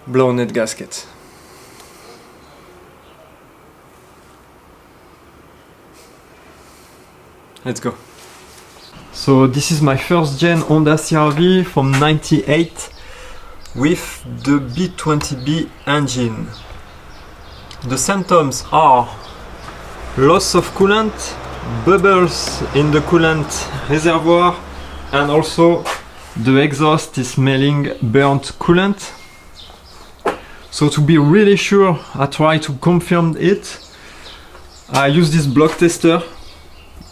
blown-head gasket. Let's go. So this is my first gen Honda CRV from 98 with the B20B engine. The symptoms are loss of coolant, bubbles in the coolant reservoir, and also the exhaust is smelling burnt coolant. So to be really sure, I try to confirm it. I use this block tester,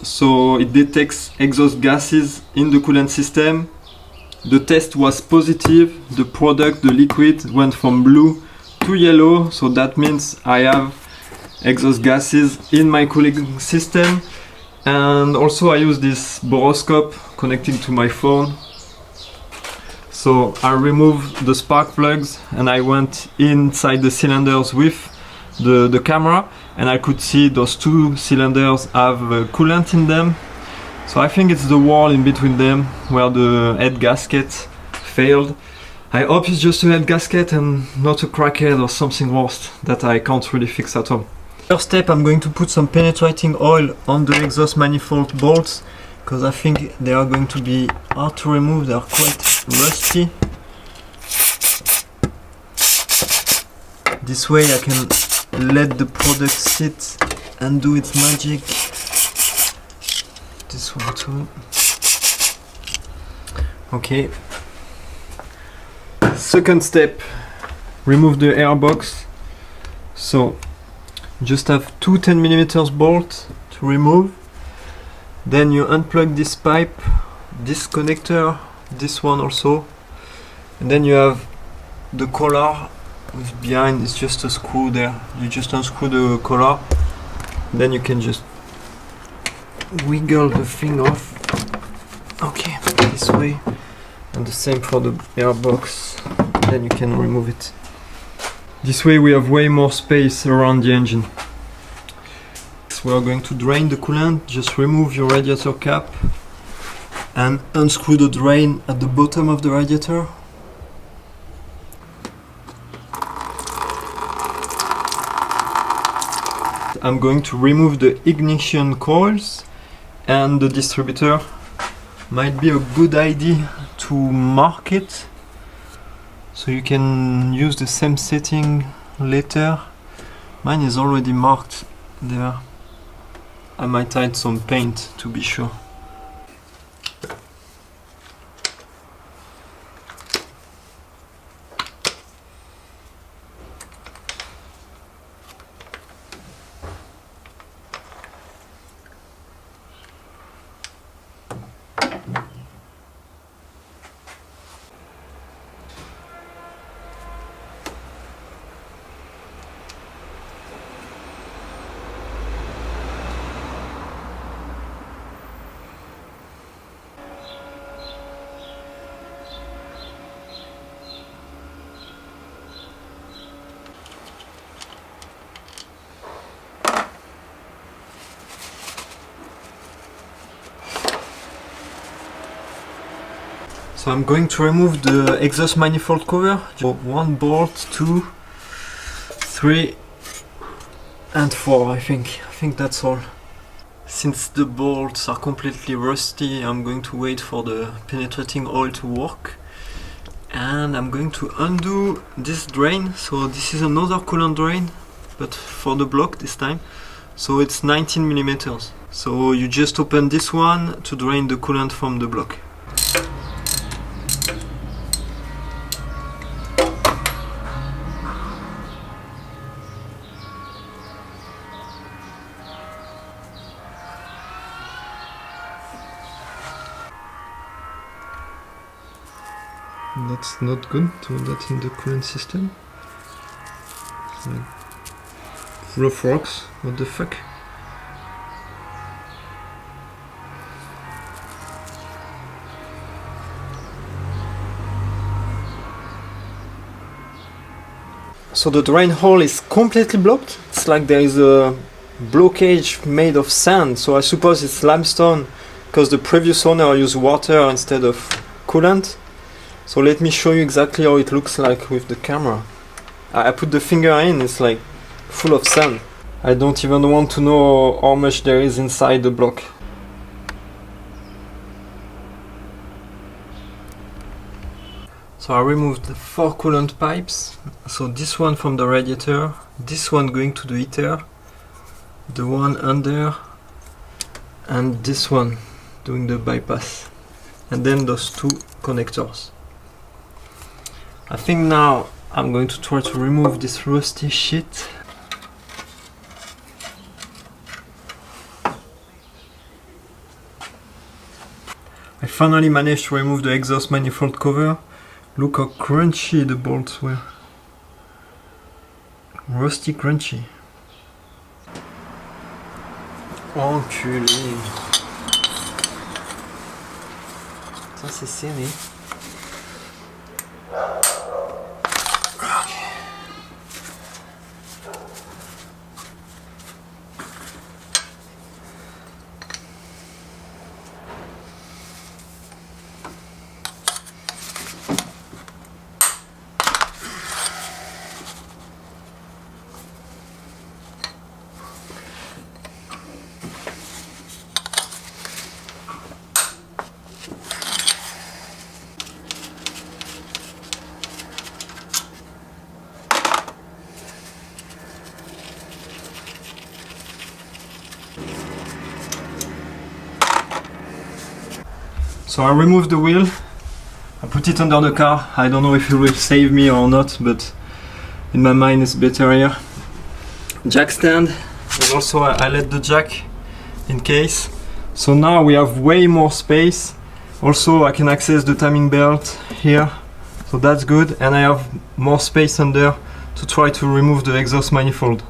so it detects exhaust gases in the coolant system. The test was positive. The product, the liquid, went from blue to yellow, so that means I have exhaust gases in my cooling system. And also I use this boroscope connecting to my phone. So I removed the spark plugs and I went inside the cylinders with the camera, and I could see those two cylinders have coolant in them. So I think it's the wall in between them where the head gasket failed. I hope it's just a head gasket and not a crackhead or something worse that I can't really fix at home. First step, I'm going to put some penetrating oil on the exhaust manifold bolts because I think they are going to be hard to remove. They are quite rusty. This way I can let the product sit and do its magic. This one too. Okay. Second step, remove the air box. So just have two 10mm bolts to remove. Then you unplug this pipe, this connector, this one also, and then you have the collar with behind. It's just a screw there. You just unscrew the collar, then you can just wiggle the thing off. Okay, this way, and the same for the air box. Then you can remove it. This way we have way more space around the engine. We are going to drain the coolant. Just remove your radiator cap and unscrew the drain at the bottom of the radiator. I'm going to remove the ignition coils and the distributor. Might be a good idea to mark it so you can use the same setting later. Mine is already marked there. I might add some paint to be sure. So I'm going to remove the exhaust manifold cover. One bolt, 2, 3 and 4 I think that's all. Since the bolts are completely rusty, I'm going to wait for the penetrating oil to work. And I'm going to undo this drain. So this is another coolant drain, but for the block this time. So it's 19mm. So you just open this one to drain the coolant from the block. That's not good to have that in the coolant system. It's like rough rocks, what the fuck? So the drain hole is completely blocked. It's like there is a blockage made of sand, so I suppose it's limestone because the previous owner used water instead of coolant. So let me show you exactly how it looks like with the camera. I put the finger in, it's like full of sand. I don't even want to know how much there is inside the block. So I removed 4 coolant pipes. So this one from the radiator, this one going to the heater, the one under, and this one doing the bypass. And then those 2 connectors. I think now I'm going to try to remove this rusty shit. I finally managed to remove the exhaust manifold cover. Look how crunchy the bolts were. Rusty crunchy. Enculé. Ça c'est serré. So I removed the wheel, I put it under the car. I don't know if it will save me or not, but in my mind it's better here. Jack stand, and also I let the jack in case. So now we have way more space. Also I can access the timing belt here, so that's good, and I have more space under to try to remove the exhaust manifold.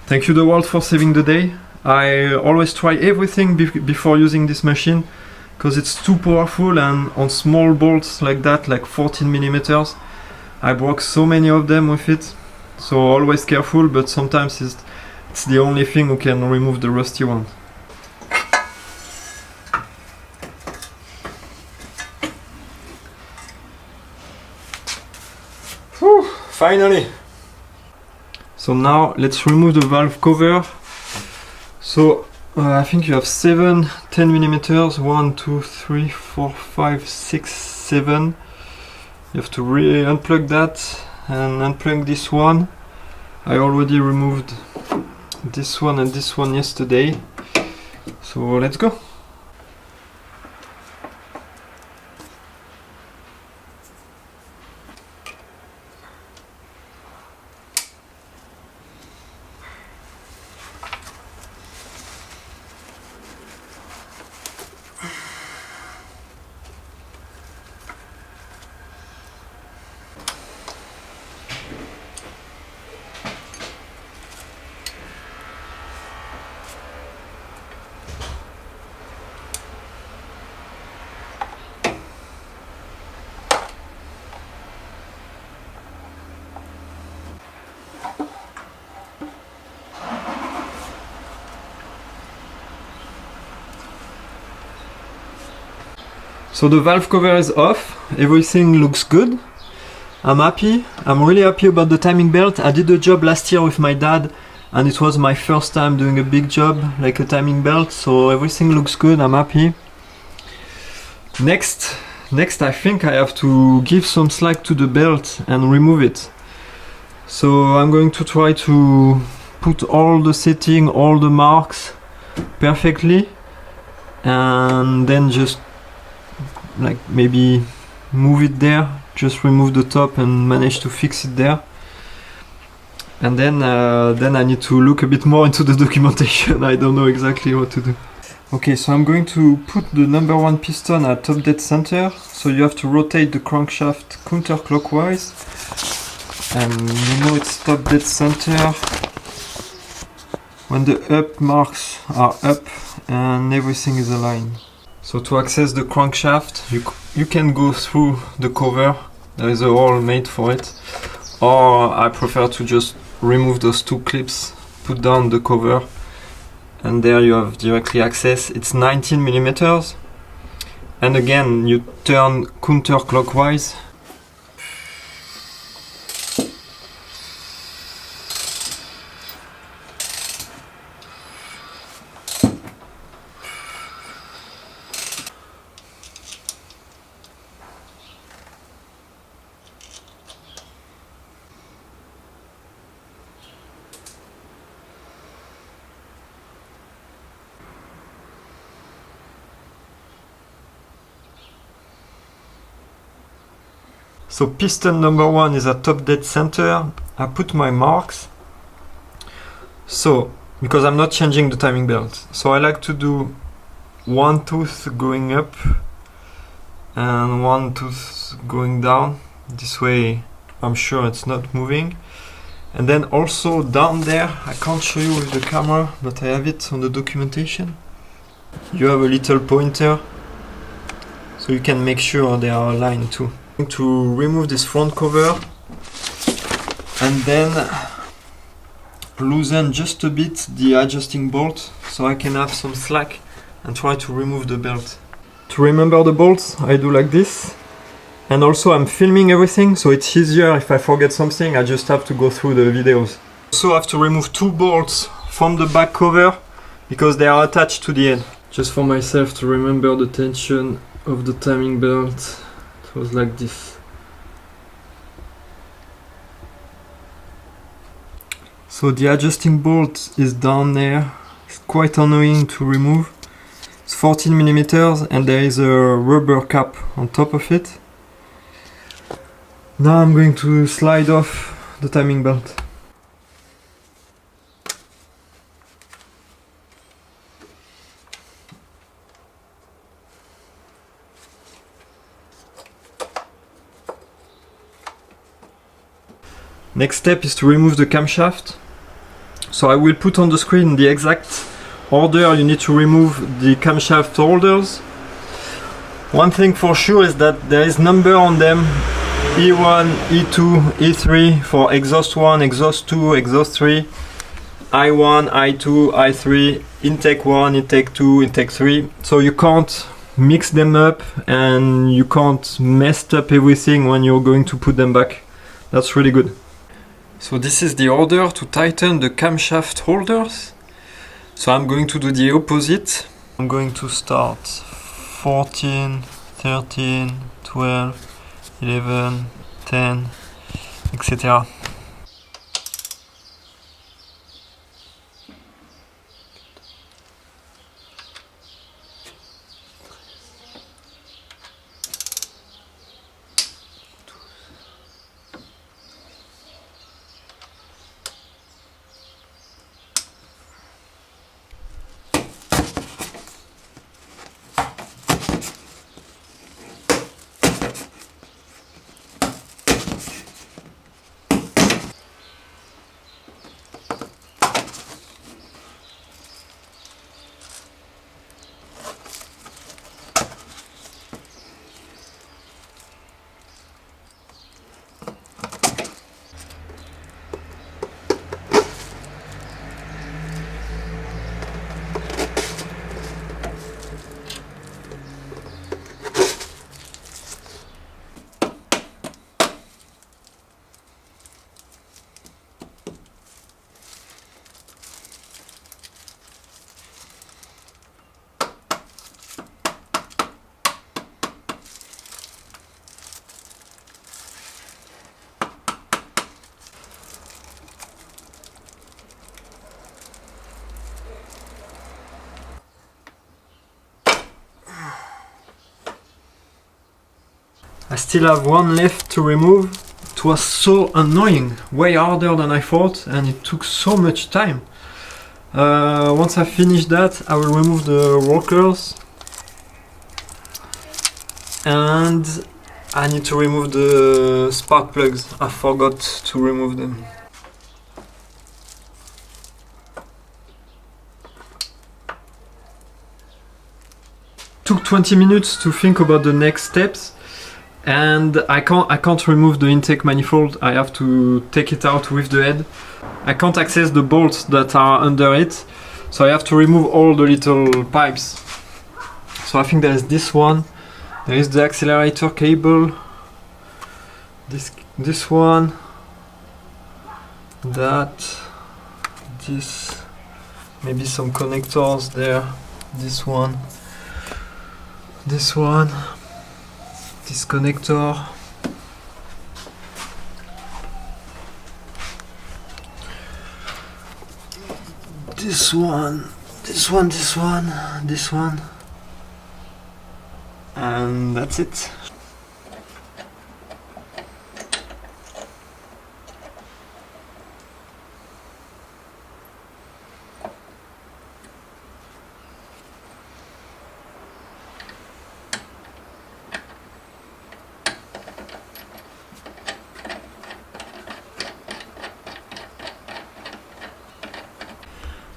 Thank you the world for saving the day. I always try everything before using this machine because it's too powerful, and on small bolts like that, like 14 millimeters, I broke so many of them with it. So always careful, but sometimes it's the only thing who can remove the rusty one. Whew, finally! So now let's remove the valve cover. So I think you have 7 10 millimeters, 1, 2, 3, 4, 5, 6, 7. You have to really unplug that and unplug this one. I already removed this one and this one yesterday. So let's go. So the valve cover is off, everything looks good. I'm happy, I'm really happy about the timing belt. I did the job last year with my dad and it was my first time doing a big job like a timing belt, so everything looks good, I'm happy. Next I think I have to give some slack to the belt and remove it. So I'm going to try to put all the setting, all the marks perfectly, and then just like maybe move it there, just remove the top and manage to fix it there. And then I need to look a bit more into the documentation. I don't know exactly what to do. Okay, so I'm going to put the number 1 piston at top dead center. So you have to rotate the crankshaft counterclockwise. And you know it's top dead center when the up marks are up and everything is aligned. So to access the crankshaft, you can go through the cover. There is a hole made for it. Or I prefer to just remove those two clips, put down the cover, and there you have directly access. It's 19 millimeters. And again, you turn counterclockwise. So piston number 1 is at top dead center. I put my marks. So, because I'm not changing the timing belt. So I like to do one tooth going up and one tooth going down. This way I'm sure it's not moving. And then also down there, I can't show you with the camera, but I have it on the documentation. You have a little pointer, so you can make sure they are aligned too. To remove this front cover and then loosen just a bit the adjusting bolt so I can have some slack and try to remove the belt. To remember the bolts, I do like this, and also I'm filming everything, so it's easier if I forget something. I just have to go through the videos. Also I have to remove 2 bolts from the back cover because they are attached to the head. Just for myself to remember the tension of the timing belt. It was like this. So the adjusting bolt is down there. It's quite annoying to remove. It's 14 millimeters and there is a rubber cap on top of it. Now I'm going to slide off the timing belt. Next step is to remove the camshaft. So I will put on the screen the exact order you need to remove the camshaft holders. One thing for sure is that there is number on them: E1, E2, E3 for exhaust 1, exhaust 2, exhaust 3, I1, I2, I3, intake 1, intake 2, intake 3. So you can't mix them up and you can't mess up everything when you're going to put them back. That's really good. So this is the order to tighten the camshaft holders. So I'm going to do the opposite. I'm going to start 14, 13, 12, 11, 10, etc. I still have one left to remove. It was so annoying, way harder than I thought, and it took so much time. Once I finish that, I will remove the rockers. And I need to remove the spark plugs. I forgot to remove them. Took 20 minutes to think about the next steps, and I can't remove the intake manifold. I have to take it out with the head. I can't access the bolts that are under it, so I have to remove all the little pipes. So I think there is this one, there is the accelerator cable, this one, that, this, maybe some connectors there, this one, this connector, this one, and that's it.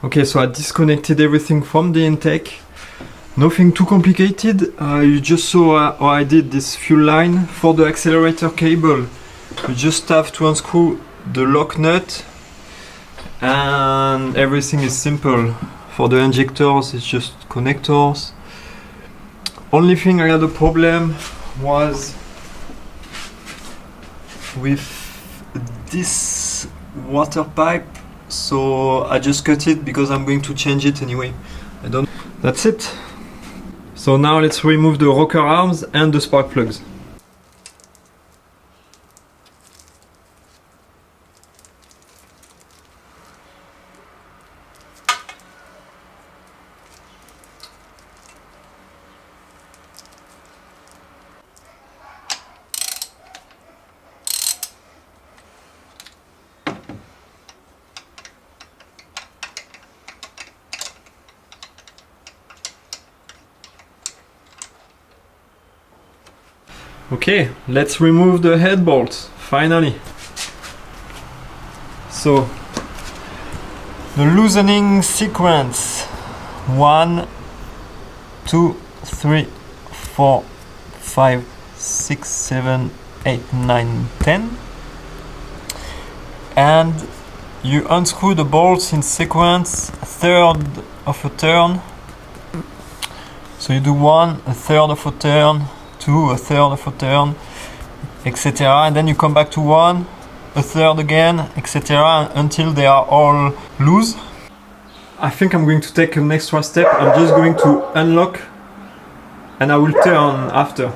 Okay, so I disconnected everything from the intake. Nothing too complicated. You just saw how I did this fuel line. For the accelerator cable, you just have to unscrew the lock nut and everything is simple. For the injectors, it's just connectors. Only thing I had a problem was with this water pipe. So I just cut it because I'm going to change it anyway. That's it. So now let's remove the rocker arms and the spark plugs. Okay, let's remove the head bolts, finally. So, the loosening sequence: 1, 2, 3, 4, 5, 6, 7, 8, 9, 10. And you unscrew the bolts in sequence, a third of a turn. So you do 1, a third of a turn, 2, a third of a turn, etc. And then you come back to 1, a third again, etc. until they are all loose. I think I'm going to take an extra step. I'm just going to unlock and I will turn after.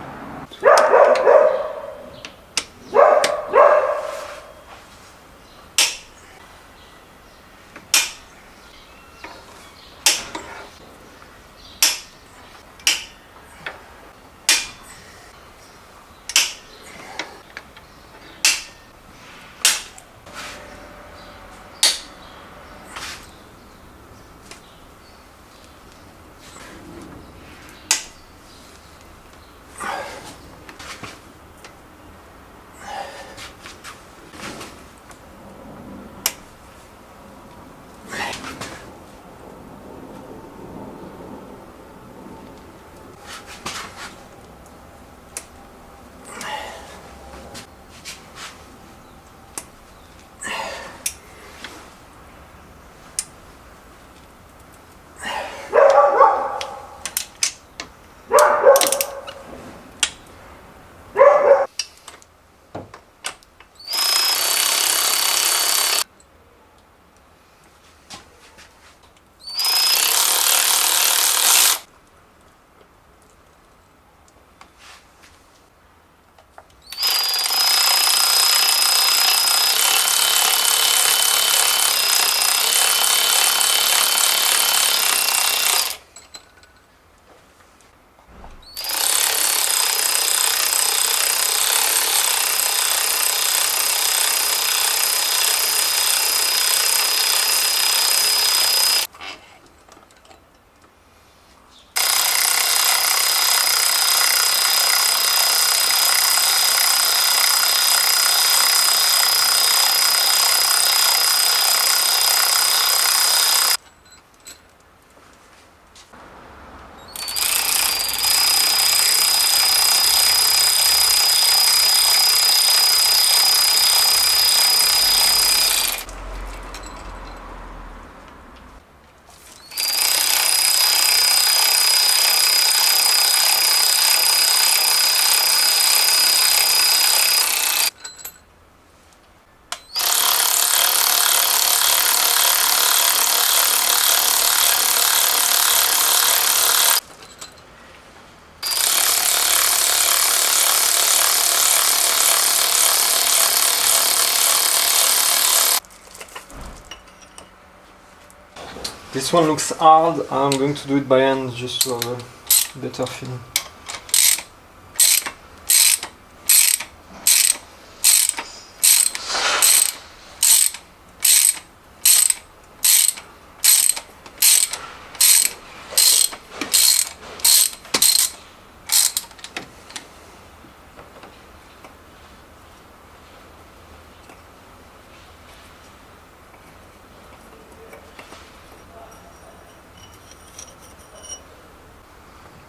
This one looks hard. I'm going to do it by hand just to have a better feeling.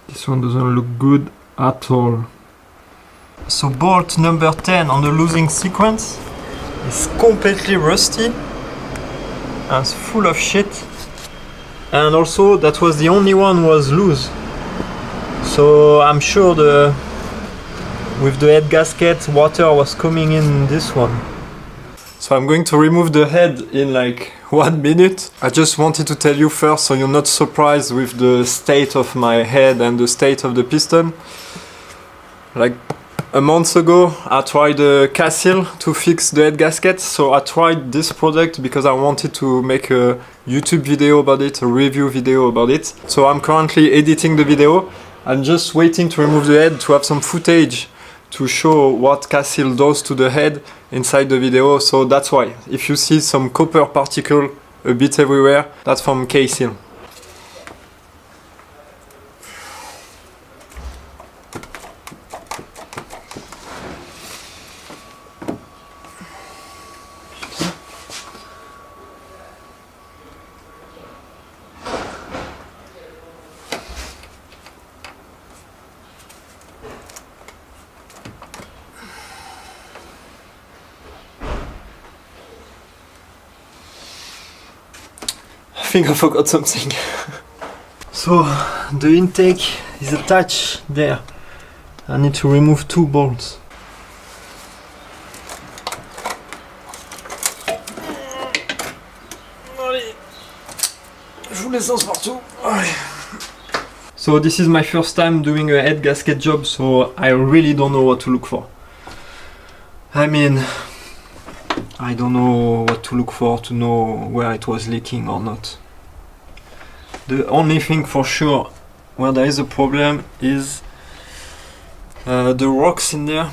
This one doesn't look good at all. So bolt number 10 on the losing sequence is completely rusty and it's full of shit. And also that was the only one was loose. So I'm sure with the head gasket water was coming in this one. So I'm going to remove the head in like 1 minute. I just wanted to tell you first so you're not surprised with the state of my head and the state of the piston. Like a month ago I tried a Cassil to fix the head gasket, so I tried this product because I wanted to make a YouTube video about it, a review video about it. So I'm currently editing the video. I'm just waiting to remove the head to have some footage to show what Cassil does to the head inside the video, so that's why. If you see some copper particle a bit everywhere, that's from Cassil. I think I forgot something. So the intake is attached there. I need to remove 2 bolts. So this is my first time doing a head gasket job, so I really don't know what to look for. I mean, I don't know what to look for to know where it was leaking or not. The only thing for sure where there is a problem is the rocks in there.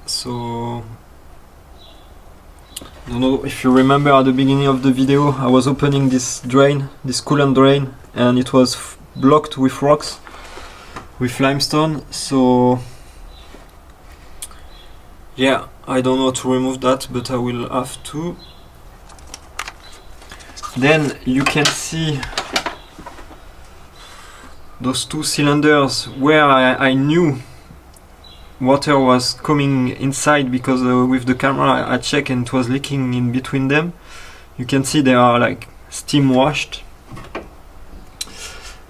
So I don't know if you remember at the beginning of the video I was opening this drain, this coolant drain, and it was blocked with rocks, with limestone. So yeah, I don't know how to remove that, but I will have to. Then you can see those 2 cylinders where I knew water was coming inside, because with the camera I checked and it was leaking in between them. You can see they are like steam washed.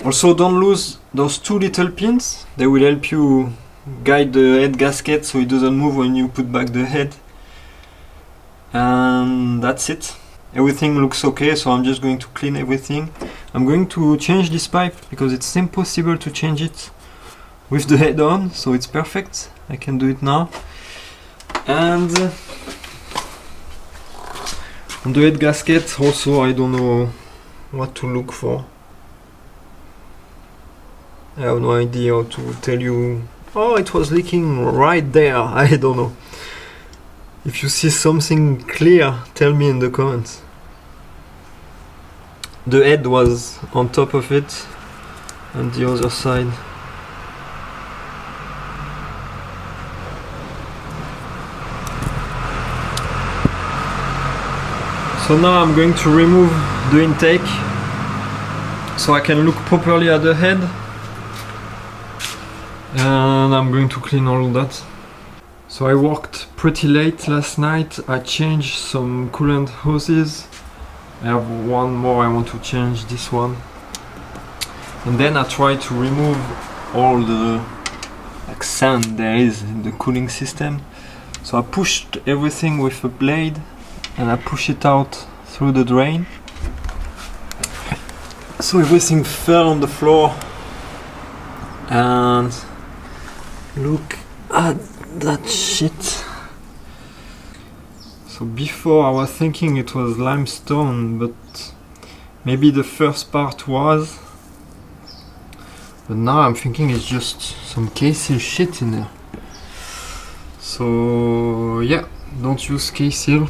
Also don't lose those 2 little pins, they will help you guide the head gasket so it doesn't move when you put back the head. And that's it. Everything looks okay, so I'm just going to clean everything. I'm going to change this pipe because it's impossible to change it with the head on, so it's perfect. I can do it now. And on the head gasket also I don't know what to look for. I have no idea how to tell you. Oh, it was leaking right there. I don't know. If you see something clear, tell me in the comments. The head was on top of it, and the other side. So now I'm going to remove the intake so I can look properly at the head. And I'm going to clean all that. So I worked pretty late last night. I changed some coolant hoses. I have one more I want to change, this one. And then I try to remove all the sand there is in the cooling system. So I pushed everything with a blade and I push it out through the drain. So everything fell on the floor. And look at that shit. So before I was thinking it was limestone, but maybe the first part was. But now I'm thinking it's just some K-seal shit in there. So yeah, don't use K-seal.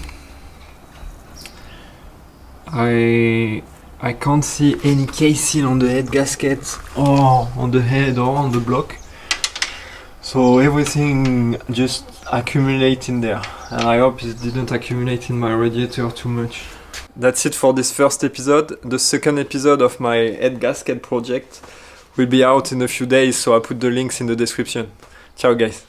I can't see any K-seal on the head gasket or on the head or on the block. So everything just accumulates in there. And I hope it didn't accumulate in my radiator too much. That's it for this first episode. The second episode of my head gasket project will be out in a few days, so I put the links in the description. Ciao guys.